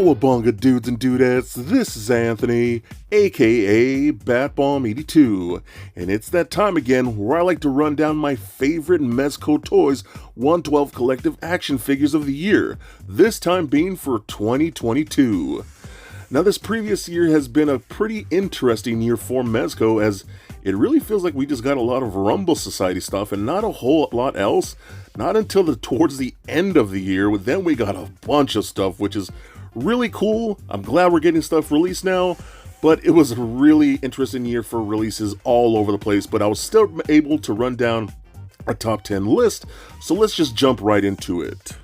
Cowabunga dudes and dudettes, this is Anthony, aka Batbomb82, and it's that time again where I like to run down my favorite Mezco Toyz 112 collective action figures of the year, this time being for 2022. Now this previous year has been a pretty interesting year for Mezco, as it really feels like we just got a lot of Rumble Society stuff and not a whole lot else. Not until towards the end of the year, then we got a bunch of stuff, which is really cool. I'm glad we're getting stuff released now, but it was a really interesting year for releases all over the place, but I was still able to run down a top 10 list, so let's just jump right into it.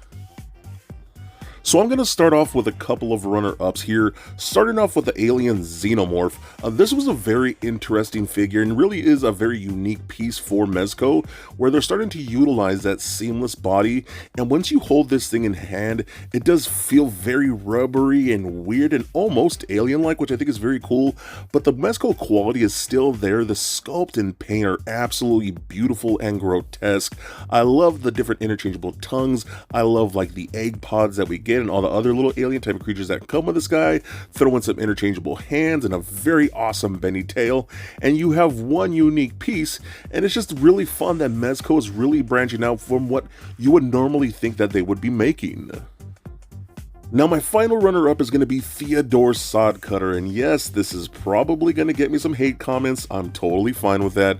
So I'm going to start off with a couple of runner-ups here, starting off with the alien Xenomorph. This was a very interesting figure and really is a very unique piece for Mezco, where they're starting to utilize that seamless body, and once you hold this thing in hand, it does feel very rubbery and weird and almost alien-like, which I think is very cool, but the Mezco quality is still there. The sculpt and paint are absolutely beautiful and grotesque. I love the different interchangeable tongues. I love like the egg pods that we get and all the other little alien type of creatures that come with this guy. Throw in some interchangeable hands and a very awesome bendy tail, and you have one unique piece, and it's just really fun that Mezco is really branching out from what you would normally think that they would be making. Now my final runner-up is going to be Theodore Sidecutter, and yes, this is probably going to get me some hate comments. I'm totally fine with that.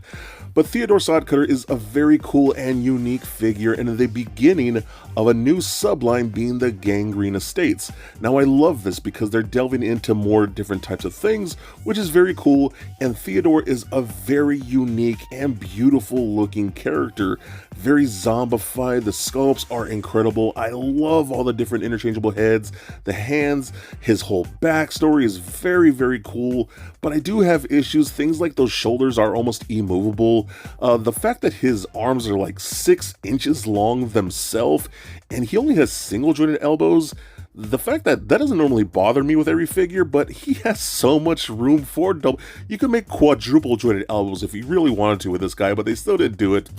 But Theodore Sidecutter is a very cool and unique figure and the beginning of a new subline being the Gangrene Estates. Now I love this because they're delving into more different types of things, which is very cool, and Theodore is a very unique and beautiful looking character. Very zombified, the sculpts are incredible. I love all the different interchangeable heads, the hands, his whole backstory is very, very cool, but I do have issues. Things like those shoulders are almost immovable. The fact that his arms are like 6 inches long themselves, and he only has single jointed elbows, the fact that doesn't normally bother me with every figure, but he has so much room for double. You could make quadruple jointed elbows if you really wanted to with this guy, but they still didn't do it.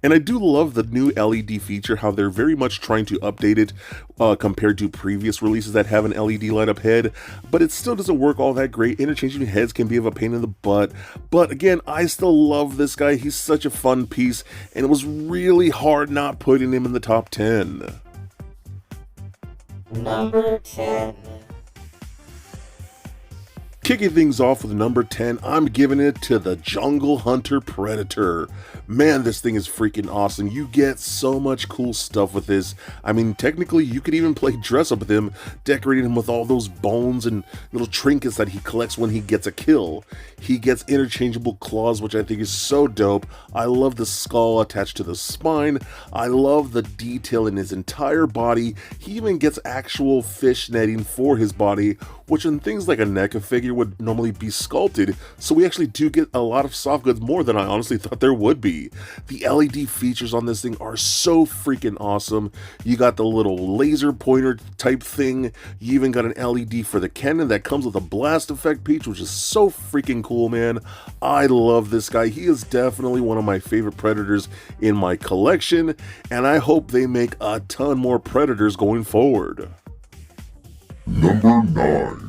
And I do love the new LED feature, how they're very much trying to update it compared to previous releases that have an LED light up head, but it still doesn't work all that great. Interchanging heads can be of a pain in the butt, but again, I still love this guy. He's such a fun piece, and it was really hard not putting him in the top 10. Number 10. Kicking things off with number 10, I'm giving it to the Jungle Hunter Predator. Man, this thing is freaking awesome. You get so much cool stuff with this. I mean, technically, you could even play dress up with him, decorating him with all those bones and little trinkets that he collects when he gets a kill. He gets interchangeable claws, which I think is so dope. I love the skull attached to the spine. I love the detail in his entire body. He even gets actual fish netting for his body, which in things like a NECA figure would normally be sculpted, so we actually do get a lot of soft goods, more than I honestly thought there would be. The LED features on this thing are so freaking awesome. You got the little laser pointer type thing, you even got an LED for the cannon that comes with a blast effect piece, which is so freaking cool, man. I love this guy. He is definitely one of my favorite Predators in my collection, and I hope they make a ton more Predators going forward. Number 9.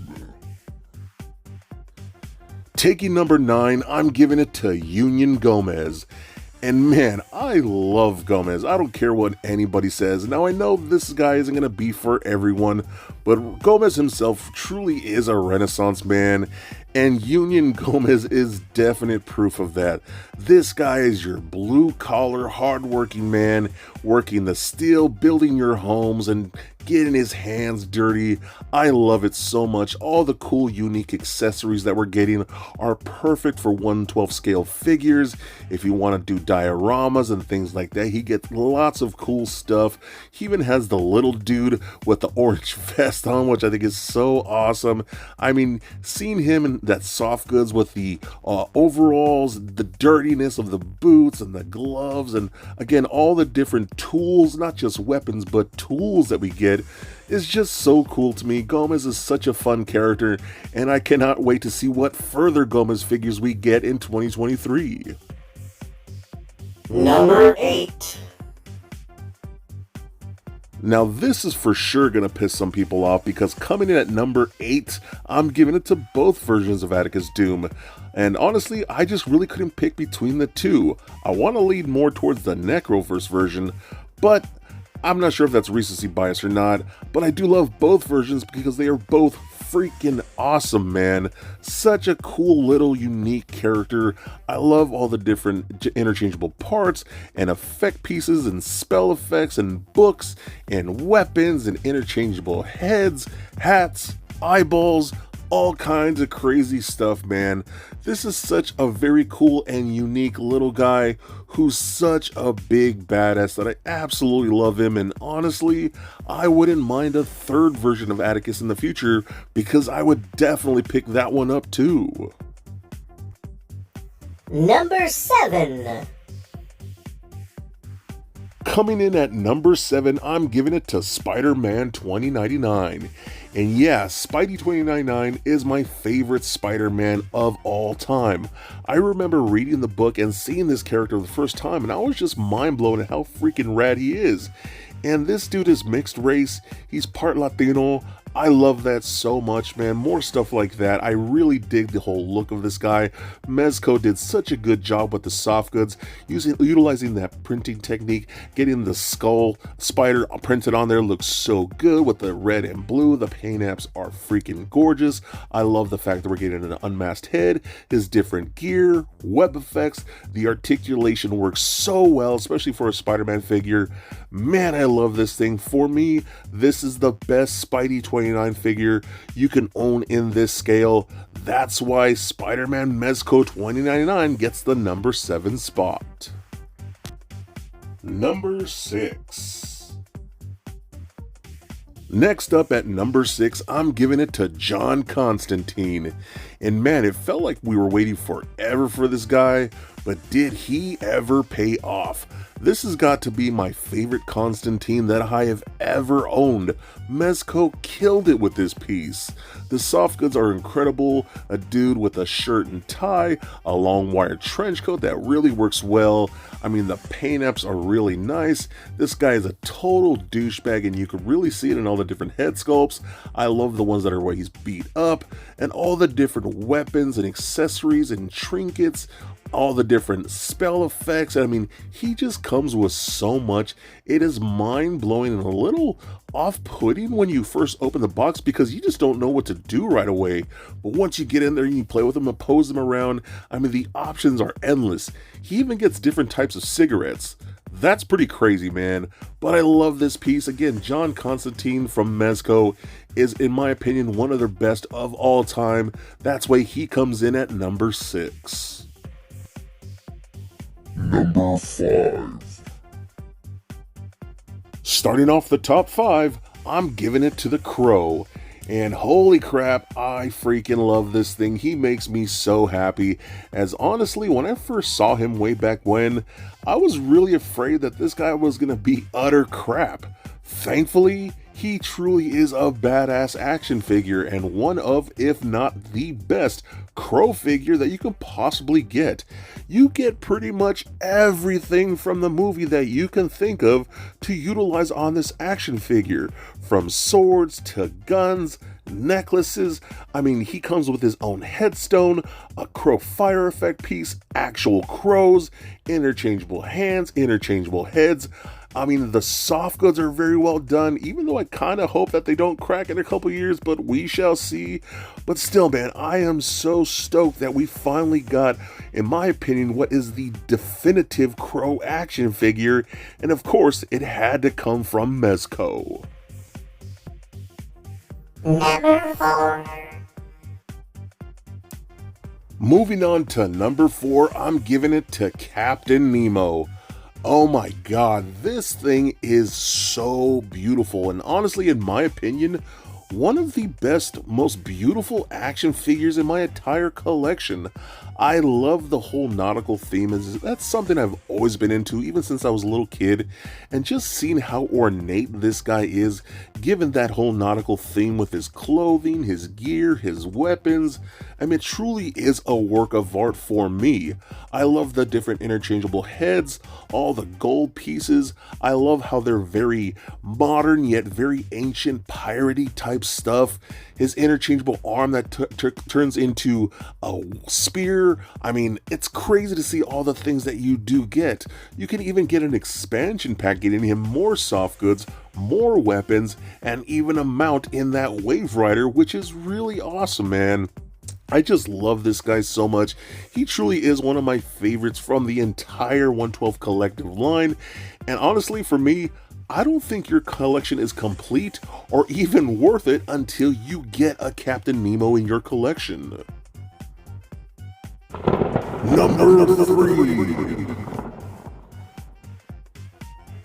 Taking number 9, I'm giving it to Union Gomez. And man, I love Gomez. I don't care what anybody says. Now I know this guy isn't going to be for everyone, but Gomez himself truly is a Renaissance man, and Union Gomez is definite proof of that. This guy is your blue-collar, hard-working man, working the steel, building your homes, and getting his hands dirty. I love it so much. All the cool, unique accessories that we're getting are perfect for 1/12 scale figures. If you want to do dioramas and things like that, he gets lots of cool stuff. He even has the little dude with the orange vest on, which I think is so awesome. I mean, seeing him in that soft goods with the overalls, the dirtiness of the boots and the gloves, and again, all the different tools, not just weapons, but tools that we get, is just so cool to me. Gomez is such a fun character, and I cannot wait to see what further Gomez figures we get in 2023. Number 8. Now this is for sure gonna piss some people off because coming in at number 8, I'm giving it to both versions of Atticus Doom. And honestly, I just really couldn't pick between the two. I want to lean more towards the Necroverse version, but I'm not sure if that's recency bias or not, but I do love both versions because they are both freaking awesome, man. Such a cool little unique character. I love all the different interchangeable parts and effect pieces and spell effects and books and weapons and interchangeable heads, hats, eyeballs, all kinds of crazy stuff, man. This is such a very cool and unique little guy who's such a big badass that I absolutely love him, and honestly, I wouldn't mind a third version of Atticus in the future because I would definitely pick that one up too. Number 7. Coming in at number 7, I'm giving it to Spider-Man 2099. And yeah, Spidey 2099 is my favorite Spider-Man of all time. I remember reading the book and seeing this character the first time, and I was just mind blown at how freaking rad he is. And this dude is mixed race, he's part Latino. I love that so much, man. More stuff like that. I really dig the whole look of this guy. Mezco did such a good job with the soft goods, utilizing that printing technique, getting the skull spider printed on there looks so good with the red and blue. The paint apps are freaking gorgeous. I love the fact that we're getting an unmasked head, his different gear, web effects. The articulation works so well, especially for a Spider-Man figure. Man, I love this thing. For me, this is the best Spidey 29 figure you can own in this scale. That's why Spider-Man Mezco 2099 gets the number 7 spot. Number 6. Next up at number 6, I'm giving it to John Constantine. And man, it felt like we were waiting forever for this guy, but did he ever pay off? This has got to be my favorite Constantine that I have ever owned. Mezco killed it with this piece. The soft goods are incredible, a dude with a shirt and tie, a long wired trench coat that really works well. I mean, the paint apps are really nice. This guy is a total douchebag and you can really see it in all the different head sculpts. I love the ones that are where he's beat up and all the different weapons and accessories and trinkets, all the different spell effects. I mean, he just comes with so much. It is mind-blowing and a little off-putting when you first open the box because you just don't know what to do right away. But once you get in there and you play with them and pose them around, I mean, the options are endless. He even gets different types of cigarettes. That's pretty crazy, man. But I love this piece. Again, John Constantine from Mezco is, in my opinion, one of their best of all time. That's why he comes in at number 6. Number 5. Starting off the top 5, I'm giving it to the Crow. And holy crap, I freaking love this thing. He makes me so happy. As honestly, when I first saw him way back when, I was really afraid that this guy was gonna be utter crap. Thankfully, he truly is a badass action figure and one of, if not the best, Crow figure that you can possibly get. You get pretty much everything from the movie that you can think of to utilize on this action figure. From swords to guns, necklaces. I mean, he comes with his own headstone, a crow fire effect piece, actual crows, interchangeable hands, interchangeable heads. I mean, the soft goods are very well done, even though I kind of hope that they don't crack in a couple years, but we shall see. But still, man, I am so stoked that we finally got, in my opinion, what is the definitive Crow action figure. And of course, it had to come from Mezco. Number 4. Moving on to number 4, I'm giving it to Captain Nemo. Oh my god, this thing is so beautiful, and honestly, in my opinion, one of the best, most beautiful action figures in my entire collection. I love the whole nautical theme, that's something I've always been into even since I was a little kid, and just seeing how ornate this guy is, given that whole nautical theme with his clothing, his gear, his weapons. I mean, it truly is a work of art for me. I love the different interchangeable heads, all the gold pieces. I love how they're very modern yet very ancient piratey type stuff. His interchangeable arm that turns into a spear. I mean, it's crazy to see all the things that you do get. You can even get an expansion pack getting him more soft goods, more weapons, and even a mount in that Wave Rider, which is really awesome, man. I just love this guy so much. He truly is one of my favorites from the entire 112 collective line. And honestly, for me, I don't think your collection is complete or even worth it until you get a Captain Nemo in your collection. Number 3.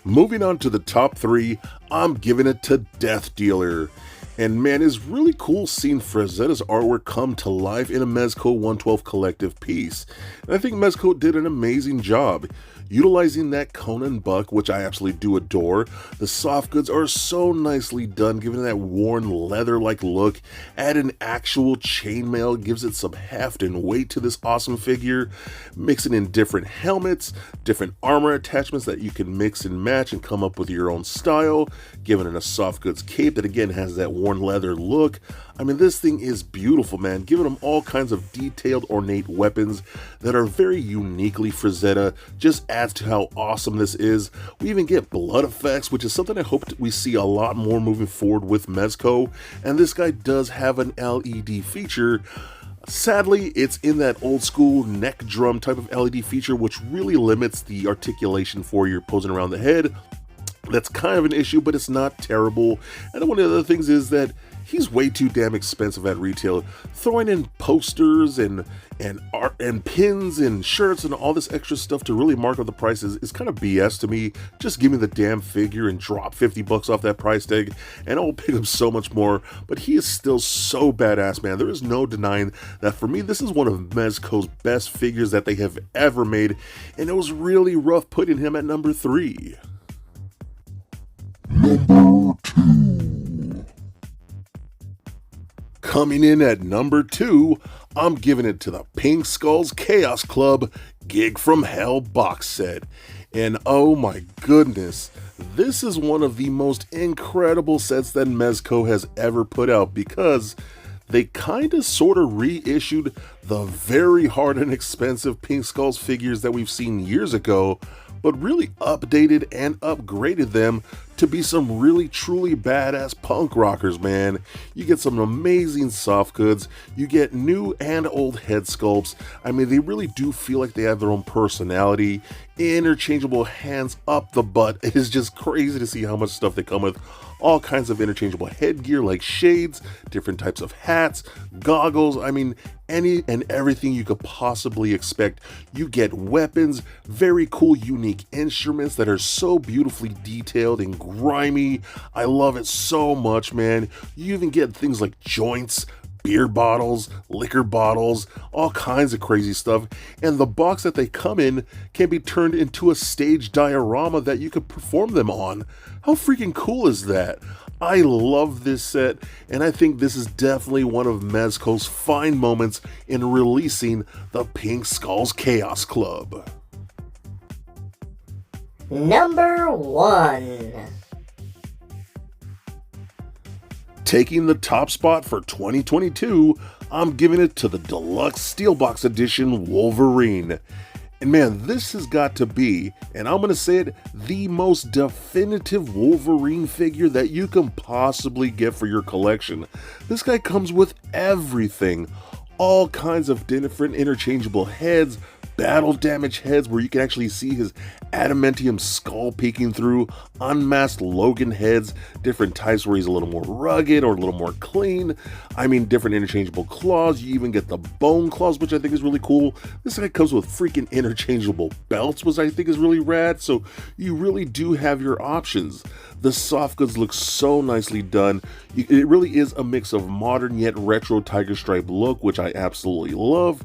Moving on to the top 3, I'm giving it to Death Dealer. And man, it's really cool seeing Frazetta's artwork come to life in a Mezco 112 collective piece. And I think Mezco did an amazing job. Utilizing that Conan buck, which I absolutely do adore. The soft goods are so nicely done, giving it that worn leather-like look. Add an actual chainmail, gives it some heft and weight to this awesome figure. Mixing in different helmets, different armor attachments that you can mix and match and come up with your own style. Giving it a soft goods cape that again has that worn leather look. I mean, this thing is beautiful, man. Giving them all kinds of detailed, ornate weapons that are very uniquely Frazetta. Just adds to how awesome this is. We even get blood effects, which is something I hope we see a lot more moving forward with Mezco. And this guy does have an LED feature. Sadly, it's in that old school neck drum type of LED feature, which really limits the articulation for your posing around the head. That's kind of an issue, but it's not terrible. And one of the other things is that he's way too damn expensive at retail. Throwing in posters and art and pins and shirts and all this extra stuff to really mark up the prices is kind of BS to me. Just give me the damn figure and drop 50 bucks off that price tag and I'll pick up so much more. But he is still so badass, man. There is no denying that for me, this is one of Mezco's best figures that they have ever made. And it was really rough putting him at number 3. Number 2. Coming in at number 2, I'm giving it to the Pink Skulls Chaos Club Gig from Hell box set. And oh my goodness, this is one of the most incredible sets that Mezco has ever put out, because they kinda sorta reissued the very hard and expensive Pink Skulls figures that we've seen years ago, but really updated and upgraded them to be some really truly badass punk rockers, man. You get some amazing soft goods, you get new and old head sculpts. I mean, they really do feel like they have their own personality. Interchangeable hands up the butt. It is just crazy to see how much stuff they come with. All kinds of interchangeable headgear like shades, different types of hats, goggles. I mean, any and everything you could possibly expect. You get weapons, very cool, unique instruments that are so beautifully detailed and grimy. I love it so much, man. You even get things like joints, beer bottles, liquor bottles, all kinds of crazy stuff. And the box that they come in can be turned into a stage diorama that you could perform them on. How freaking cool is that? I love this set, and I think this is definitely one of Mezco's fine moments in releasing the Pink Skulls Chaos Club. Number 1. Taking the top spot for 2022, I'm giving it to the Deluxe Steelbox Edition Wolverine. And man, this has got to be, and I'm going to say it, the most definitive Wolverine figure that you can possibly get for your collection. This guy comes with everything. All kinds of different interchangeable heads, battle damage heads where you can actually see his adamantium skull peeking through, unmasked Logan heads, different types where he's a little more rugged or a little more clean. I mean, different interchangeable claws. You even get the bone claws, which I think is really cool. This guy comes with freaking interchangeable belts, which I think is really rad. So you really do have your options. The soft goods look so nicely done. It really is a mix of modern yet retro tiger stripe look, which I absolutely love.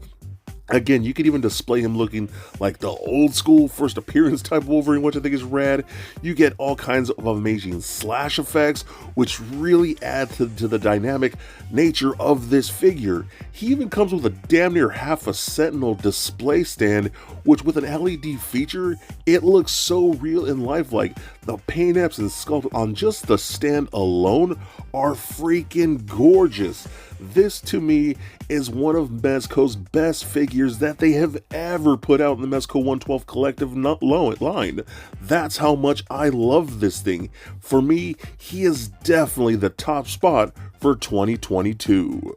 Again, you could even display him looking like the old school first appearance type Wolverine, which I think is rad. You get all kinds of amazing slash effects, which really add to the dynamic nature of this figure. He even comes with a damn near half a Sentinel display stand, which with an LED feature, it looks so real and lifelike. The paint apps and sculpt on just the stand alone are freaking gorgeous. This to me is one of Mezco's best figures that they have ever put out in the Mezco 112 collective line. That's how much I love this thing. For me, he is definitely the top spot for 2022.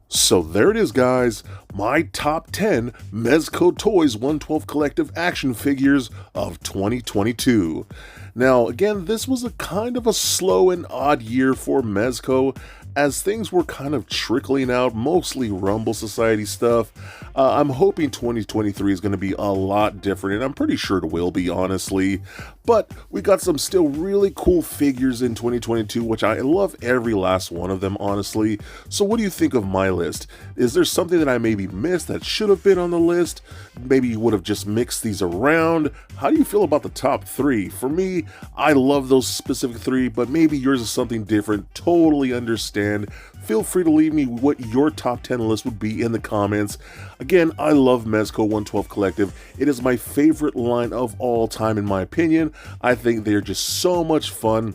So there it is, guys, my top 10 Mezco Toyz 112 collective action figures of 2022. Now, again, this was a kind of a slow and odd year for Mezco, as things were kind of trickling out, mostly Rumble Society stuff. I'm hoping 2023 is going to be a lot different, and I'm pretty sure it will be, honestly. But we got some still really cool figures in 2022, which I love every last one of them, honestly. So what do you think of my list? Is there something that I maybe missed that should have been on the list? Maybe you would have just mixed these around? How do you feel about the top 3? For me, I love those specific 3, but maybe yours is something different. Totally understand. Feel free to leave me what your top 10 list would be in the comments. Again, I love Mezco 112 Collective. It is my favorite line of all time in my opinion. I think they're just so much fun.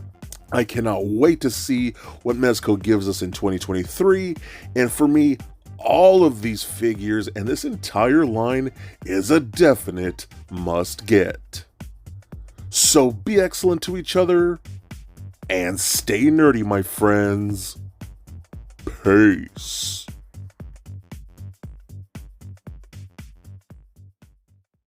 I cannot wait to see what Mezco gives us in 2023. And for me, all of these figures and this entire line is a definite must get. So be excellent to each other and stay nerdy, my friends. Peace.